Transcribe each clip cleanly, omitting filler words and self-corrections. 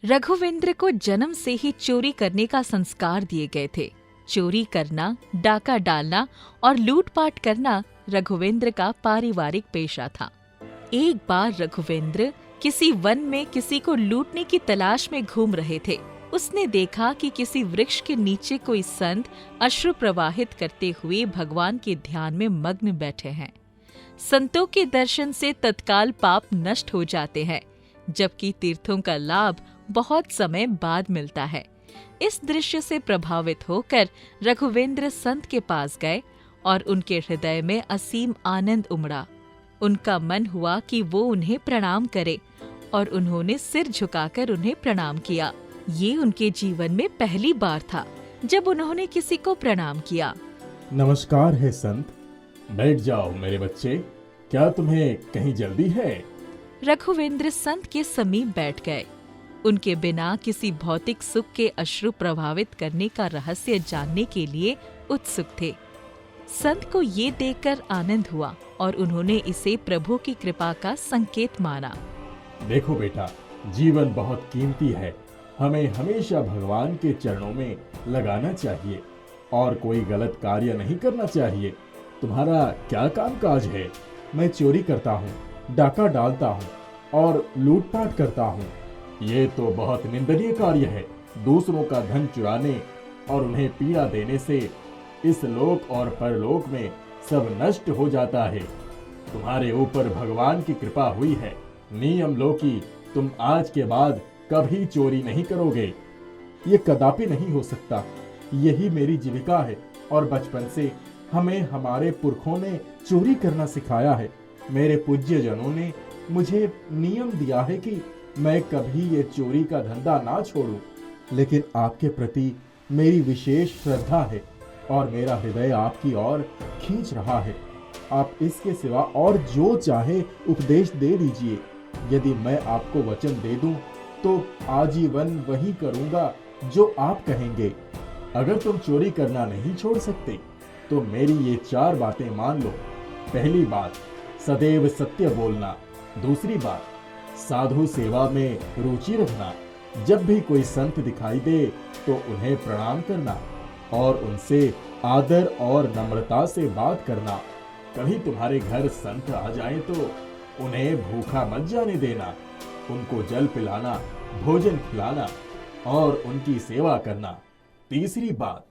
रघुवेंद्र को जन्म से ही चोरी करने का संस्कार दिए गए थे। चोरी करना, डाका डालना और लूटपाट करना रघुवेंद्र का पारिवारिक पेशा था। एक बार रघुवेंद्र किसी वन में किसी को लूटने की तलाश में घूम रहे थे। उसने देखा कि किसी वृक्ष के नीचे कोई संत अश्रु प्रवाहित करते हुए भगवान के ध्यान में मग्न बैठे हैं। संतों के दर्शन से तत्काल पाप नष्ट हो जाते हैं, जबकि तीर्थों का लाभ बहुत समय बाद मिलता है। इस दृश्य से प्रभावित होकर रघुवेंद्र संत के पास गए और उनके हृदय में असीम आनंद उमड़ा। उनका मन हुआ कि वो उन्हें प्रणाम करे और उन्होंने सिर झुकाकर उन्हें प्रणाम किया। ये उनके जीवन में पहली बार था जब उन्होंने किसी को प्रणाम किया। नमस्कार है संत, बैठ जाओ मेरे बच्चे, क्या तुम्हें कहीं जल्दी है? रघुवेंद्र संत के समीप बैठ गए। उनके बिना किसी भौतिक सुख के अश्रु प्रभावित करने का रहस्य जानने के लिए उत्सुक थे। संत को ये देखकर आनंद हुआ और उन्होंने इसे प्रभु की कृपा का संकेत माना। देखो बेटा, जीवन बहुत कीमती है, हमें हमेशा भगवान के चरणों में लगाना चाहिए और कोई गलत कार्य नहीं करना चाहिए। तुम्हारा क्या कामकाज है? मैं चोरी करता हूँ, डाका डालता हूँ और लूटपाट करता हूँ। ये तो बहुत निंदनीय कार्य है। दूसरों का धन चुराने और उन्हें पीड़ा देने से इस लोक और परलोक में सब नष्ट हो जाता है। तुम्हारे ऊपर भगवान की कृपा हुई है। नियम लो कि तुम आज के बाद कभी चोरी नहीं करोगे। ये कदापि नहीं हो सकता। यही मेरी जीविका है और बचपन से हमें हमारे पुरखों ने चोरी करना सिखाया है। मेरे पूज्य जनों ने मुझे नियम दिया है कि मैं कभी ये चोरी का धंधा ना छोड़ूं। लेकिन आपके प्रति मेरी विशेष श्रद्धा है और मेरा हृदय आपकी ओर खींच रहा है। आप इसके सिवा और जो चाहे उपदेश दे दीजिए। यदि मैं आपको वचन दे दूं तो आजीवन वही करूंगा जो आप कहेंगे। अगर तुम चोरी करना नहीं छोड़ सकते तो मेरी ये 4 बातें मान लो। पहली बात, सदैव सत्य बोलना। दूसरी बात, साधु सेवा में रुचि रखना। जब भी कोई संत दिखाई दे तो उन्हें प्रणाम करना और उनसे आदर और नम्रता से बात करना। कभी तुम्हारे घर संत आ जाएं तो उन्हें भूखा मत जाने देना। उनको जल पिलाना, भोजन खिलाना और उनकी सेवा करना। तीसरी बात,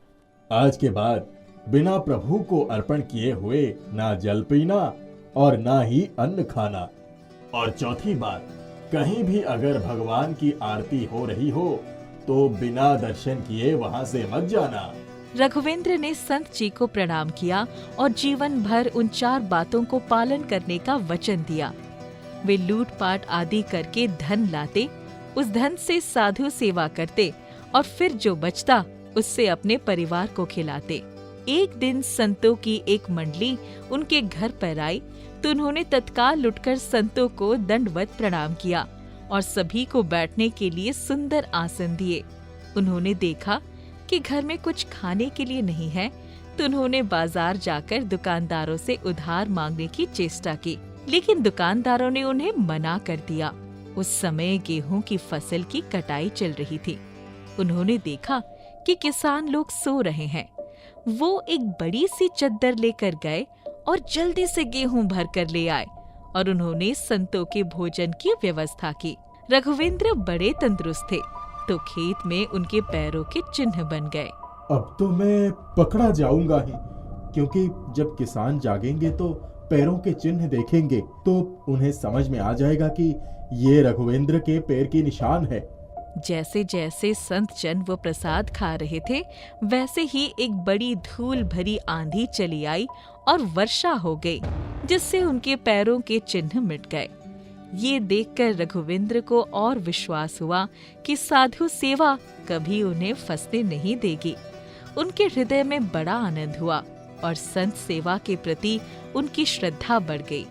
आज के बाद बिना प्रभु को अर्पण किए हुए ना जल पीना और ना ही अन्न खाना। और चौथी बात, कहीं भी अगर भगवान की आरती हो रही हो तो बिना दर्शन किए वहां से मत जाना। रघुवेंद्र ने संत जी को प्रणाम किया और जीवन भर उन 4 बातों को पालन करने का वचन दिया। वे लूटपाट आदि करके धन लाते, उस धन से साधु सेवा करते और फिर जो बचता उससे अपने परिवार को खिलाते। एक दिन संतों की एक मंडली उनके घर पर आई तो उन्होंने तत्काल लुटकर संतों को दंडवत प्रणाम किया और सभी को बैठने के लिए सुंदर आसन दिए। उन्होंने देखा कि घर में कुछ खाने के लिए नहीं है तो उन्होंने बाजार जाकर दुकानदारों से उधार मांगने की चेष्टा की, लेकिन दुकानदारों ने उन्हें मना कर दिया। उस समय गेहूं की फसल की कटाई चल रही थी। उन्होंने देखा कि किसान लोग सो रहे हैं। वो एक बड़ी सी चद्दर लेकर गए और जल्दी से गेहूं भर कर ले आए और उन्होंने संतों के भोजन की व्यवस्था की। रघुवेंद्र बड़े तंदुरुस्त थे तो खेत में उनके पैरों के चिन्ह बन गए। अब तो मैं पकड़ा जाऊंगा ही, क्योंकि जब किसान जागेंगे तो पैरों के चिन्ह देखेंगे तो उन्हें समझ में आ जाएगा कि ये रघुवेंद्र के पैर की निशान है। जैसे जैसे संत जन वो प्रसाद खा रहे थे वैसे ही एक बड़ी धूल भरी आंधी चली आई और वर्षा हो गई, जिससे उनके पैरों के चिन्ह मिट गए। ये देखकर रघुवेंद्र को और विश्वास हुआ कि साधु सेवा कभी उन्हें फंसने नहीं देगी। उनके हृदय में बड़ा आनंद हुआ और संत सेवा के प्रति उनकी श्रद्धा बढ़ गई।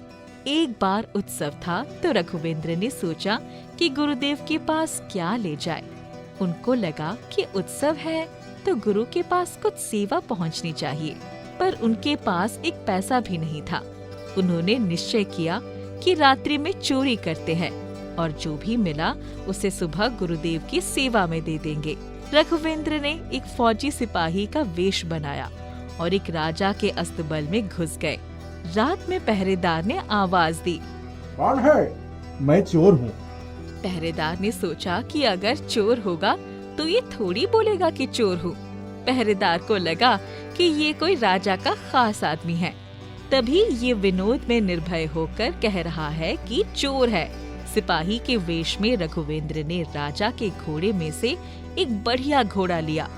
एक बार उत्सव था तो रघुवेंद्र ने सोचा कि गुरुदेव के पास क्या ले जाए। उनको लगा कि उत्सव है तो गुरु के पास कुछ सेवा पहुंचनी चाहिए, पर उनके पास एक पैसा भी नहीं था। उन्होंने निश्चय किया कि रात्रि में चोरी करते हैं और जो भी मिला उसे सुबह गुरुदेव की सेवा में दे देंगे। रघुवेंद्र ने एक फौजी सिपाही का वेश बनाया और एक राजा के अस्तबल में घुस गए। रात में पहरेदार ने आवाज दी, कौन है? मैं चोर हूँ। पहरेदार ने सोचा कि अगर चोर होगा तो ये थोड़ी बोलेगा कि चोर हूँ। पहरेदार को लगा कि ये कोई राजा का खास आदमी है, तभी ये विनोद में निर्भय होकर कह रहा है कि चोर है। सिपाही के वेश में रघुवेंद्र ने राजा के घोड़े में से एक बढ़िया घोड़ा लिया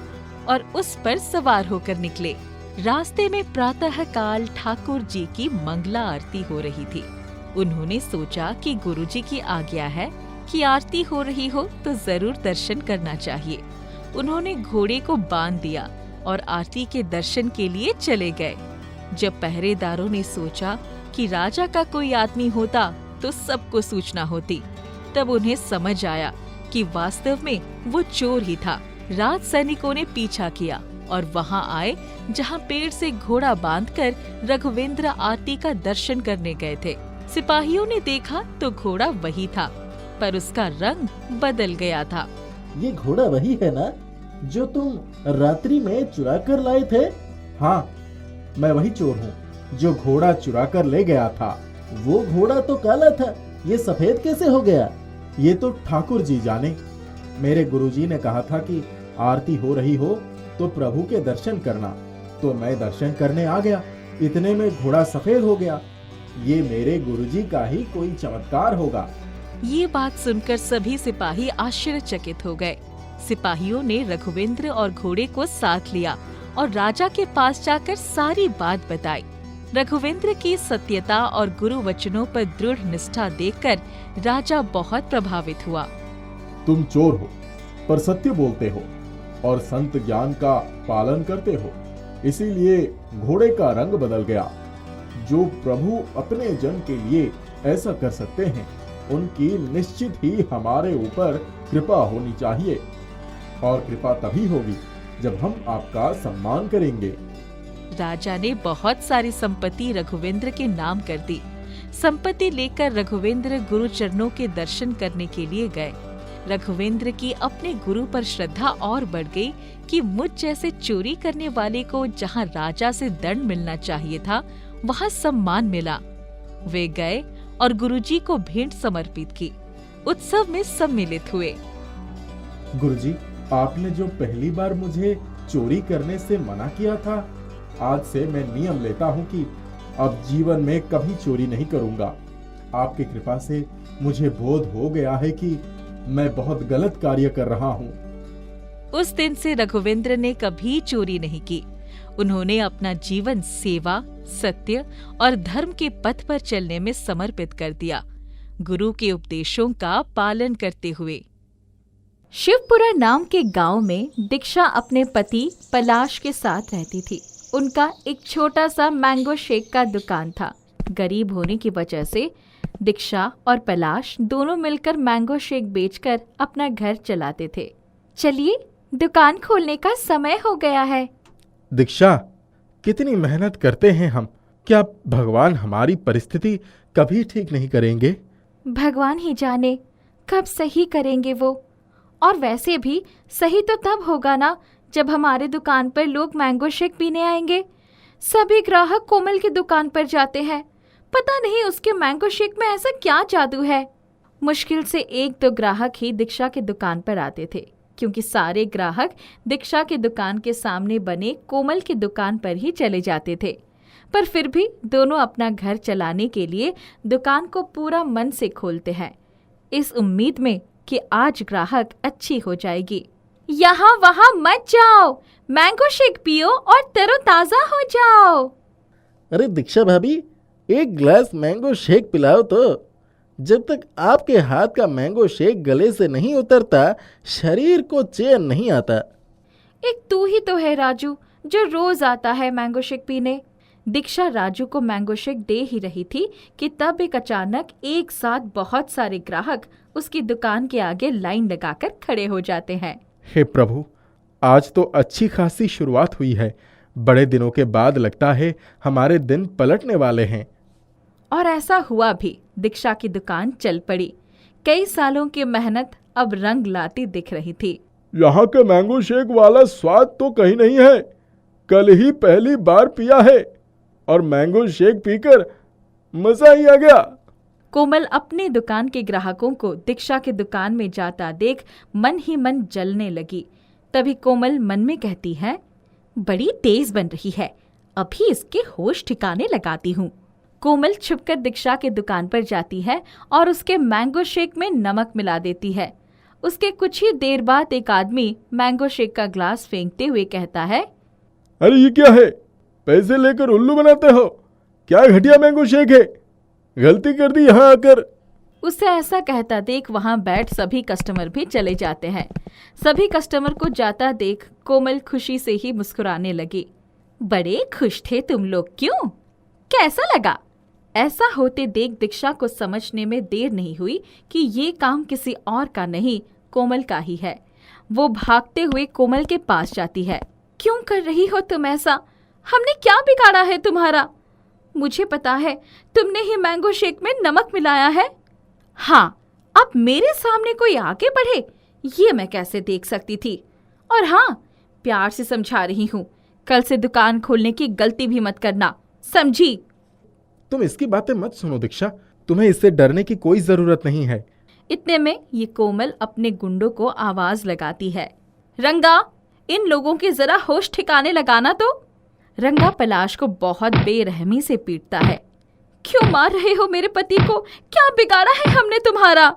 और उस पर सवार होकर निकले। रास्ते में प्रातः काल ठाकुर जी की मंगला आरती हो रही थी। उन्होंने सोचा कि गुरुजी की आज्ञा है कि आरती हो रही हो तो जरूर दर्शन करना चाहिए। उन्होंने घोड़े को बांध दिया और आरती के दर्शन के लिए चले गए। जब पहरेदारों ने सोचा कि राजा का कोई आदमी होता तो सबको सूचना होती, तब उन्हें समझ आया कि वास्तव में वो चोर ही था। रात सैनिकों ने पीछा किया और वहां आए जहां पेड़ से घोड़ा बांधकर रघुवेंद्र आरती का दर्शन करने गए थे। सिपाहियों ने देखा तो घोड़ा वही था, पर उसका रंग बदल गया था। ये घोड़ा वही है ना जो तुम रात्रि में चुरा कर लाए थे? हाँ, मैं वही चोर हूँ जो घोड़ा चुरा कर ले गया था। वो घोड़ा तो काला था, ये सफेद कैसे हो गया? ये तो ठाकुर जी जाने। मेरे गुरुजी ने कहा था कि आरती हो रही हो तो प्रभु के दर्शन करना, तो मैं दर्शन करने आ गया। इतने में घोड़ा सफेद हो गया। ये मेरे गुरुजी का ही कोई चमत्कार होगा। ये बात सुनकर सभी सिपाही आश्चर्यचकित हो गए। सिपाहियों ने रघुवेंद्र और घोड़े को साथ लिया और राजा के पास जाकर सारी बात बताई। रघुवेंद्र की सत्यता और गुरु वचनों पर दृढ़ निष्ठा देखकर राजा बहुत प्रभावित हुआ। तुम चोर हो पर सत्य बोलते हो और संत ज्ञान का पालन करते हो, इसीलिए घोड़े का रंग बदल गया। जो प्रभु अपने जन के लिए ऐसा कर सकते हैं, उनकी निश्चित ही हमारे ऊपर कृपा होनी चाहिए, और कृपा तभी होगी जब हम आपका सम्मान करेंगे। राजा ने बहुत सारी संपत्ति रघुवेंद्र के नाम कर दी। संपत्ति लेकर रघुवेंद्र गुरु चरणों के दर्शन करने के लिए गए। रघुवेंद्र की अपने गुरु पर श्रद्धा और बढ़ गई कि मुझ जैसे चोरी करने वाले को जहां राजा से दंड मिलना चाहिए था, वहां सम्मान मिला। वे गए और गुरुजी को भेंट समर्पित की। उत्सव में सम्मिलित हुए। गुरुजी, आपने जो पहली बार मुझे चोरी करने से मना किया था, आज से मैं नियम लेता हूँ कि अब जीवन में कभी चोरी नहीं करूँगा। आपकी कृपा से मुझे बोध हो गया है कि मैं बहुत गलत कार्य कर रहा हूँ। उस दिन से रघुवेंद्र ने कभी चोरी नहीं की। उन्होंने अपना जीवन सेवा, सत्य और धर्म के पथ पर चलने में समर्पित कर दिया, गुरु के उपदेशों का पालन करते हुए। शिवपुरा नाम के गांव में दीक्षा अपने पति पलाश के साथ रहती थी। उनका एक छोटा सा मैंगो शेक का दुकान था। गरीब होने की वजह से दीक्षा और पलाश दोनों मिलकर मैंगो शेक बेचकर अपना घर चलाते थे। चलिए, दुकान खोलने का समय हो गया है। दीक्षा, कितनी मेहनत करते हैं हम, क्या भगवान हमारी परिस्थिति कभी ठीक नहीं करेंगे? भगवान ही जाने कब सही करेंगे वो। और वैसे भी सही तो तब होगा ना जब हमारे दुकान पर लोग मैंगो शेक पीने आएंगे। सभी ग्राहक कोमल की दुकान पर जाते हैं, पता नहीं उसके मैंगो शेक में ऐसा क्या जादू है। मुश्किल से 1-2 ग्राहक ही दीक्षा की दुकान पर आते थे, क्योंकि सारे ग्राहक दीक्षा की दुकान के सामने बने कोमल की दुकान पर ही चले जाते थे। पर फिर भी दोनों अपना घर चलाने के लिए दुकान को पूरा मन से खोलते हैं, इस उम्मीद में कि आज ग्राहक अच्छी हो जाएगी। यहाँ वहाँ मत जाओ, मैंगो शेक पियो और तरोताजा हो जाओ। अरे दीक्षा भाभी, एक ग्लास मैंगो शेक पिलाओ तो। जब तक आपके हाथ का मैंगो शेक गले से नहीं उतरता, शरीर को चैन नहीं आता। एक तू ही तो है राजू, जो रोज आता है मैंगो शेक पीने। दीक्षा राजू को मैंगो शेक दे ही रही थी कि तब एक अचानक एक साथ बहुत सारे ग्राहक उसकी दुकान के आगे लाइन लगाकर खड़े हो जाते हैं। हे प्रभु, आज तो अच्छी खासी शुरुआत हुई है। बड़े दिनों के बाद लगता है हमारे दिन पलटने वाले हैं। और ऐसा हुआ भी। दीक्षा की दुकान चल पड़ी। कई सालों की मेहनत अब रंग लाती दिख रही थी। यहाँ के मैंगो शेक वाला स्वाद तो कहीं नहीं है। कल ही पहली बार पिया है और मैंगो शेक पीकर मजा ही आ गया। कोमल अपनी दुकान के ग्राहकों को दीक्षा की दुकान में जाता देख मन ही मन जलने लगी। तभी कोमल मन में कहती है, बड़ी तेज बन रही है, अभी इसके होश ठिकाने लगाती हूँ। कोमल छुपकर दीक्षा की दुकान पर जाती है और उसके मैंगो शेक में नमक मिला देती है। उसके कुछ ही देर बाद एक आदमी मैंगो शेक का ग्लास फेंकते हुए कहता है, अरे ये क्या है? पैसे लेकर उल्लू बनाते हो? क्या घटिया मैंगो शेक है, गलती कर दी यहाँ आकर। उसे ऐसा कहता देख वहां बैठ सभी कस्टमर भी चले जाते हैं। सभी कस्टमर को जाता देख कोमल खुशी से ही मुस्कुराने लगी। बड़े खुश थे तुम लोग, क्यों? कैसा लगा? ऐसा होते देख दीक्षा को समझने में देर नहीं हुई कि ये काम किसी और का नहीं, कोमल का ही है। वो भागते हुए कोमल के पास जाती है। क्यों कर रही हो तुम ऐसा? हमने क्या बिगाड़ा है तुम्हारा? मुझे पता है तुमने ही मैंगो शेक में नमक मिलाया है। हाँ, अब मेरे सामने कोई आगे बढ़े ये मैं कैसे देख सकती थी? और हाँ, प्यार से समझा रही हूँ, कल से दुकान खोलने की गलती भी मत करना, समझी? तुम इसकी बातें मत सुनो दीक्षा, तुम्हें इससे डरने की कोई जरूरत नहीं है। इतने में ये कोमल अपने गुंडों को आवाज लगाती है, रंगा, इन लोगों के जरा होश ठिकाने लगाना तो। रंगा पलाश को बहुत बेरहमी से पीटता है। क्यों मार रहे हो मेरे पति को? क्या बिगाड़ा है हमने तुम्हारा?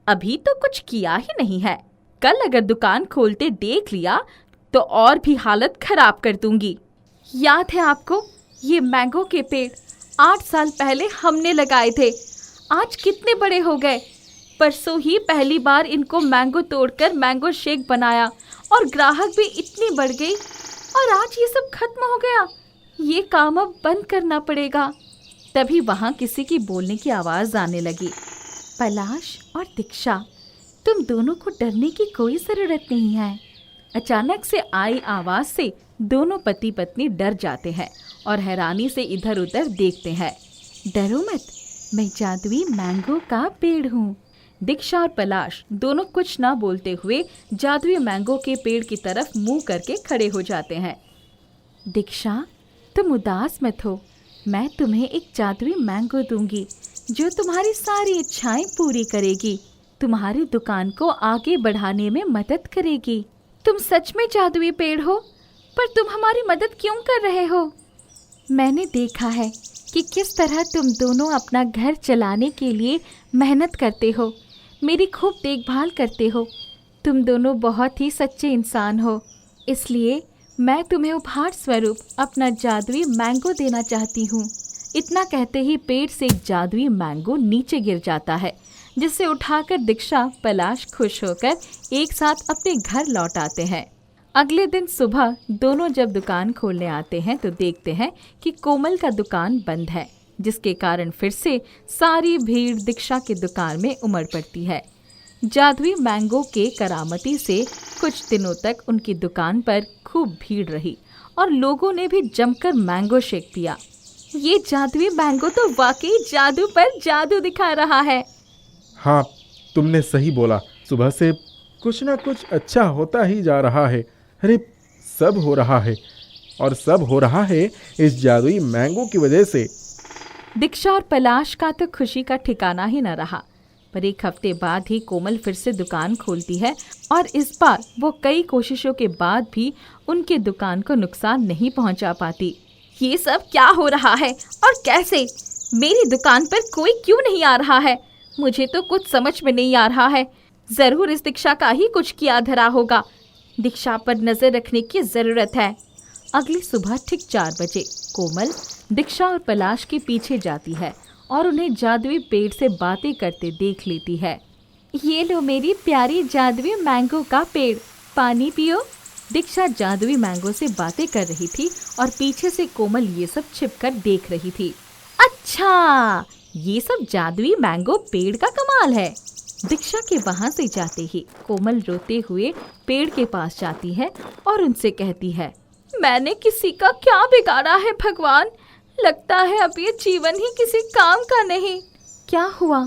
अभी तो कुछ किया ही नहीं है, कल अगर दुकान खोलते देख लिया तो और भी हालत खराब कर दूंगी। याद है आपको ये मैंगो के पेड़ 8 साल पहले हमने लगाए थे, आज कितने बड़े हो गए। परसों ही पहली बार इनको मैंगो तोड़कर मैंगो शेक बनाया और ग्राहक भी इतनी बढ़ गई और आज ये सब खत्म हो गया। ये काम अब बंद करना पड़ेगा। तभी वहाँ किसी की बोलने की आवाज़ आने लगी। पलाश और दीक्षा, तुम दोनों को डरने की कोई ज़रूरत नहीं है। अचानक से आई आवाज़ से दोनों पति पत्नी डर जाते हैं और हैरानी से इधर उधर देखते हैं। डरो मत, मैं जादुई मैंगो का पेड़ हूँ। दीक्षा और पलाश दोनों कुछ ना बोलते हुए जादुई मैंगो के पेड़ की तरफ मुंह करके खड़े हो जाते हैं। दीक्षा, तुम उदास मत हो, मैं तुम्हें एक जादुई मैंगो दूंगी जो तुम्हारी सारी इच्छाएं पूरी करेगी, तुम्हारी दुकान को आगे बढ़ाने में मदद करेगी। तुम सच में जादुई पेड़ हो, पर तुम हमारी मदद क्यों कर रहे हो? मैंने देखा है कि किस तरह तुम दोनों अपना घर चलाने के लिए मेहनत करते हो, मेरी खूब देखभाल करते हो। तुम दोनों बहुत ही सच्चे इंसान हो, इसलिए मैं तुम्हें उपहार स्वरूप अपना जादुई मैंगो देना चाहती हूँ। इतना कहते ही पेड़ से एक जादुई मैंगो नीचे गिर जाता है, जिसे उठाकर दीक्षा पलाश खुश होकर एक साथ अपने घर लौट आते हैं। अगले दिन सुबह दोनों जब दुकान खोलने आते हैं तो देखते हैं कि कोमल का दुकान बंद है, जिसके कारण फिर से सारी भीड़ दीक्षा की दुकान में उमड़ पड़ती है। जादुई मैंगो के करामती से कुछ दिनों तक उनकी दुकान पर खूब भीड़ रही और लोगों ने भी जमकर मैंगो शेक पिया। ये जादुई मैंगो तो वाकई जादू पर जादू दिखा रहा है। हाँ, तुमने सही बोला, सुबह से कुछ ना कुछ अच्छा होता ही जा रहा है। अरे सब हो रहा है, और सब हो रहा है इस जादुई मैंगो की वजह से। दीक्षा और पलाश का तो खुशी का ठिकाना ही न रहा। पर एक हफ्ते बाद ही कोमल फिर से दुकान खोलती है और इस बार वो कई कोशिशों के बाद भी उनके दुकान को नुकसान नहीं पहुंचा पाती। ये सब क्या हो रहा है और कैसे? मेरी दुकान पर कोई क्यों नहीं आ रहा है? मुझे तो कुछ समझ में नहीं आ रहा है। जरूर इस दीक्षा का ही कुछ किया धरा होगा। दीक्षा पर नजर रखने की जरूरत है। अगली सुबह ठीक 4 बजे कोमल दीक्षा और पलाश के पीछे जाती है और उन्हें जादुई पेड़ से बातें करते देख लेती है। ये लो मेरी प्यारी जादुई मैंगो का पेड़, पानी पियो। दीक्षा जादुई मैंगो से बातें कर रही थी और पीछे से कोमल ये सब छिपकर देख रही थी। अच्छा, ये सब जादुई मैंगो पेड़ का कमाल है। दीक्षा के वहां से जाते ही कोमल रोते हुए पेड़ के पास जाती है और उनसे कहती है, मैंने किसी का क्या बिगाड़ा है भगवान? लगता है अब ये जीवन ही किसी काम का नहीं। क्या हुआ,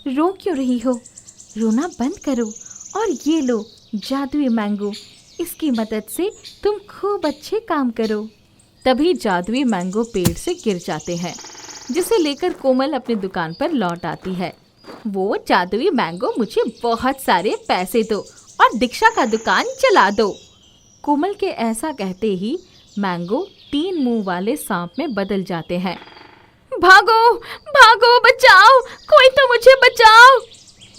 रो क्यों रही हो? रोना बंद करो और ये लो जादुई मैंगो, इसकी मदद से तुम खूब अच्छे काम करो। तभी जादुई मैंगो पेड़ से गिर जाते हैं, जिसे लेकर कोमल अपनी दुकान पर लौट आती है। वो जादुई मैंगो मुझे बहुत सारे पैसे दो और दीक्षा का दुकान चला दो। कोमल के ऐसा कहते ही मैंगो 3 मुंह वाले सांप में बदल जाते हैं। भागो भागो, बचाओ, कोई तो मुझे बचाओ।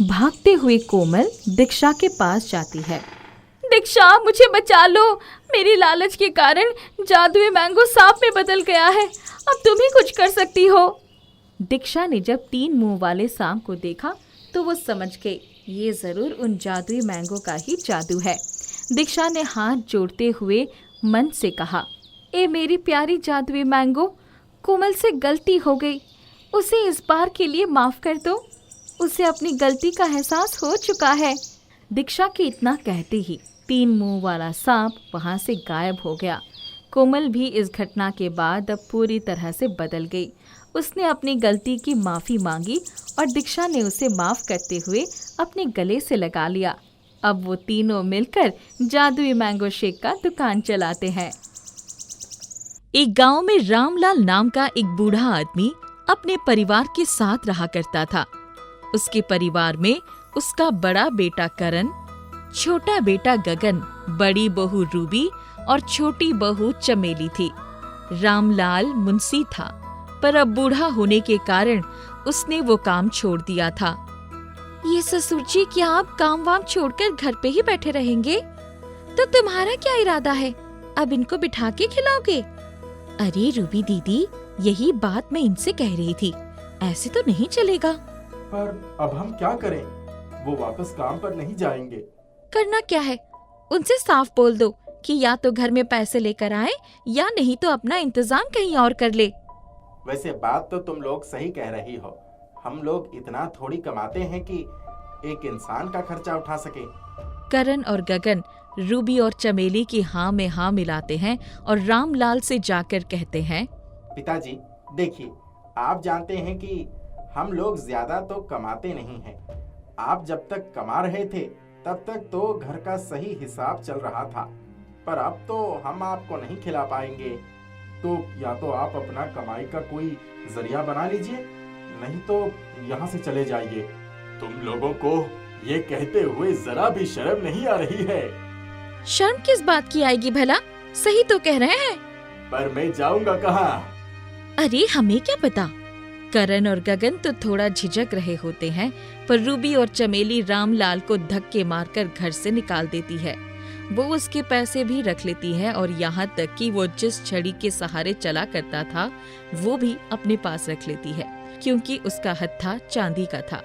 भागते हुए कोमल दीक्षा के पास जाती है। दीक्षा, मुझे बचा लो, मेरी लालच के कारण जादुई मैंगो सांप में बदल गया है, अब तुम ही कुछ कर सकती हो। दीक्षा ने जब 3 मुंह वाले सांप को देखा तो वो समझ गई ये जरूर उन जादुई मैंगो का ही जादू है। दीक्षा ने हाथ जोड़ते हुए मन से कहा, ए मेरी प्यारी जादुई मैंगो, कोमल से गलती हो गई, उसे इस बार के लिए माफ कर दो, उसे अपनी गलती का एहसास हो चुका है। दीक्षा के इतना कहते ही 3 मुंह वाला सांप वहां से गायब हो गया। कोमल भी इस घटना के बाद अब पूरी तरह से बदल गई। उसने अपनी गलती की माफ़ी मांगी और दीक्षा ने उसे माफ़ करते हुए अपने गले से लगा लिया। अब वो तीनों मिलकर जादुई मैंगो शेक का दुकान चलाते हैं। एक गांव में रामलाल नाम का एक बूढ़ा आदमी अपने परिवार के साथ रहा करता था। उसके परिवार में उसका बड़ा बेटा करण, छोटा बेटा गगन, बड़ी बहू रूबी और छोटी बहू चमेली थी। रामलाल मुंशी था, पर अब बूढ़ा होने के कारण उसने वो काम छोड़ दिया था। ये ससुर जी, क्या आप काम वाम छोड़कर घर पे ही बैठे रहेंगे? तो तुम्हारा क्या इरादा है? अब इनको बिठा के खिलाओगे? अरे रूबी दीदी, यही बात मैं इनसे कह रही थी, ऐसे तो नहीं चलेगा। पर अब हम क्या करें? वो वापस काम पर नहीं जाएंगे। करना क्या है, उनसे साफ बोल दो कि या तो घर में पैसे लेकर आए या नहीं तो अपना इंतजाम कहीं और कर ले। वैसे बात तो तुम लोग सही कह रही हो, हम लोग इतना थोड़ी कमाते हैं कि एक इंसान का खर्चा उठा सके। करण और गगन रूबी और चमेली की हाँ में हाँ मिलाते हैं और रामलाल से जाकर कहते हैं, पिताजी देखिए, आप जानते हैं कि हम लोग ज्यादा तो कमाते नहीं हैं। आप जब तक कमा रहे थे तब तक तो घर का सही हिसाब चल रहा था, पर अब तो हम आपको नहीं खिला पाएंगे। तो या तो आप अपना कमाई का कोई जरिया बना लीजिए, नहीं तो यहाँ से चले जाइए। तुम लोगों को ये कहते हुए जरा भी शर्म नहीं आ रही है? शर्म किस बात की आएगी भला, सही तो कह रहे हैं। पर मैं जाऊंगा कहाँ? अरे हमें क्या पता। करण और गगन तो थोड़ा झिझक रहे होते हैं, पर रूबी और चमेली रामलाल को धक्के मारकर घर से निकाल देती है। वो उसके पैसे भी रख लेती है और यहाँ तक कि वो जिस छड़ी के सहारे चला करता था वो भी अपने पास रख लेती है, क्योंकि उसका हत्था चांदी का था।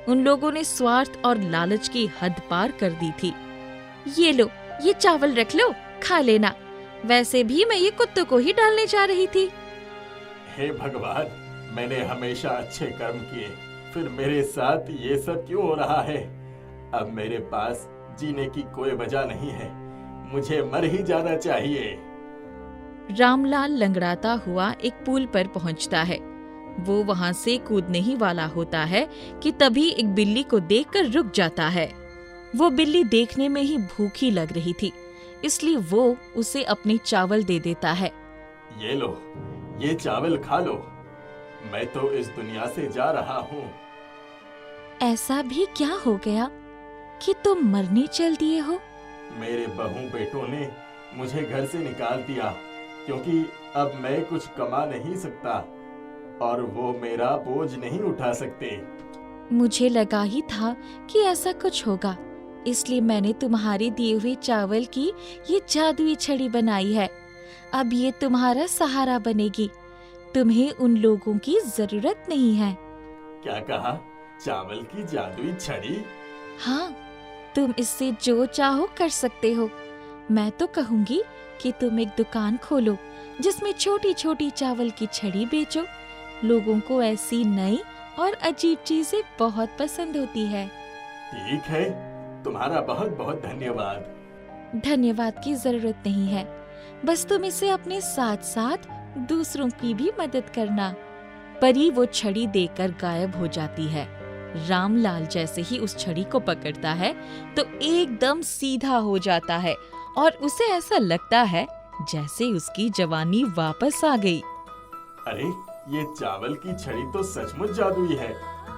उन लोगों ने स्वार्थ और लालच की हद पार कर दी थी। ये लो, ये चावल रख लो, खा लेना, वैसे भी मैं ये कुत्तों को ही डालने जा रही थी। हे भगवान, मैंने हमेशा अच्छे कर्म किए, फिर मेरे साथ ये सब क्यों हो रहा है? अब मेरे पास जीने की कोई वजह नहीं है, मुझे मर ही जाना चाहिए। रामलाल लंगड़ाता हुआ एक पुल पर पहुंचता है। वो वहां से कूदने ही वाला होता है कि तभी एक बिल्ली को देखकर रुक जाता है। वो बिल्ली देखने में ही भूखी लग रही थी, इसलिए वो उसे अपने चावल दे देता है। ये लो, ये चावल खा लो, मैं तो इस दुनिया से जा रहा हूँ। ऐसा भी क्या हो गया कि तुम मरने चल दिए हो? मेरे बहू बेटों ने मुझे घर से निकाल दिया, क्योंकि अब मैं कुछ कमा नहीं सकता और वो मेरा बोझ नहीं उठा सकते। मुझे लगा ही था कि ऐसा कुछ होगा, इसलिए मैंने तुम्हारे दिए हुए चावल की ये जादुई छड़ी बनाई है। अब ये तुम्हारा सहारा बनेगी, तुम्हें उन लोगों की जरूरत नहीं है। क्या कहा? चावल की जादुई छड़ी? हाँ, तुम इससे जो चाहो कर सकते हो। मैं तो कहूँगी कि तुम एक दुकान खोलो जिसमें छोटी छोटी चावल की छड़ी बेचो। लोगों को ऐसी नई और अजीब चीजें बहुत पसंद होती है। ठीक है, तुम्हारा बहुत बहुत धन्यवाद। धन्यवाद की जरूरत नहीं है, बस तुम इसे अपने साथ साथ दूसरों की भी मदद करना। परी वो छड़ी देकर गायब हो जाती है। रामलाल जैसे ही उस छड़ी को पकड़ता है तो एकदम सीधा हो जाता है और उसे ऐसा लगता है जैसे उसकी जवानी वापस आ गई। अरे ये चावल की छड़ी तो सचमुच जादुई है।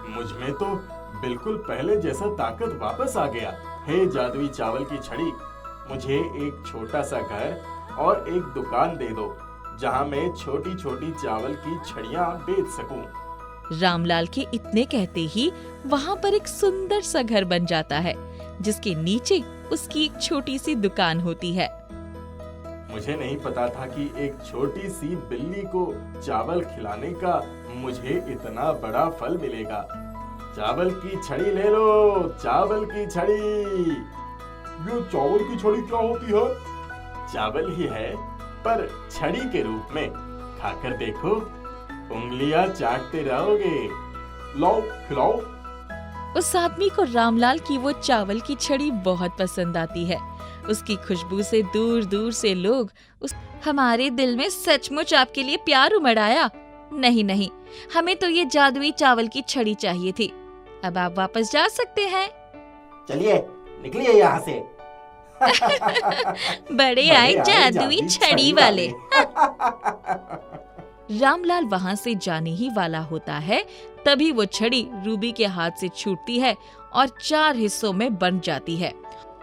मुझ में तो बिल्कुल पहले जैसा ताकत वापस आ गया। हे जादुई चावल की छड़ी, मुझे एक छोटा सा घर और एक दुकान दे दो जहाँ मैं छोटी छोटी चावल की छड़ियाँ बेच सकूं। रामलाल के इतने कहते ही वहाँ पर एक सुंदर सा घर बन जाता है जिसके नीचे उसकी एक छोटी सी दुकान होती है। मुझे नहीं पता था कि एक छोटी सी बिल्ली को चावल खिलाने का मुझे इतना बड़ा फल मिलेगा। चावल की छड़ी ले लो, चावल की छड़ी। ये चावल की छड़ी क्या होती है? चावल ही है पर छड़ी के रूप में। खाकर देखो, उंगलियां चाटते रहोगे। लाओ खिलाओ। उस आदमी को रामलाल की वो चावल की छड़ी बहुत पसंद आती है। उसकी खुशबू से दूर दूर से लोग हमारे दिल में सचमुच आपके लिए प्यार उमड़ आया। नहीं नहीं, हमें तो ये जादुई चावल की छड़ी चाहिए थी। अब आप वापस जा सकते हैं। चलिए निकलिए यहाँ से। बड़े आए जादुई छड़ी वाले। रामलाल वहाँ से जाने ही वाला होता है, तभी वो छड़ी रूबी के हाथ से छूटती है और 4 हिस्सों में बंट जाती है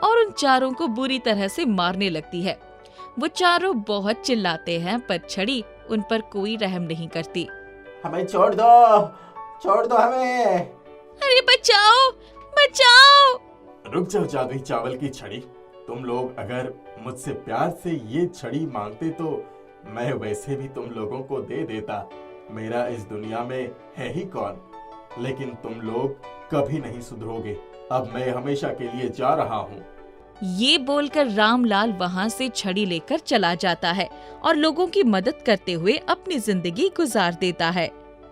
और उन चारों को बुरी तरह से मारने लगती है। वो चारों बहुत चिल्लाते हैं पर छड़ी उन पर कोई रहम नहीं करती। हमें छोड़ दो हमें। अरे बचाओ बचाओ। रुक जाओ जादुई चावल की छड़ी, तुम लोग अगर मुझसे प्यार से ये छड़ी मांगते तो मैं वैसे भी तुम लोगों को दे देता। मेरा इस दुनिया में है ही कौन। लेकिन तुम लोग कभी नहीं सुधरोगे। अब मैं हमेशा के लिए जा रहा हूँ। ये बोलकर रामलाल वहाँ से छड़ी लेकर चला जाता है और लोगों की मदद करते हुए अपनी जिंदगी गुजार देता है।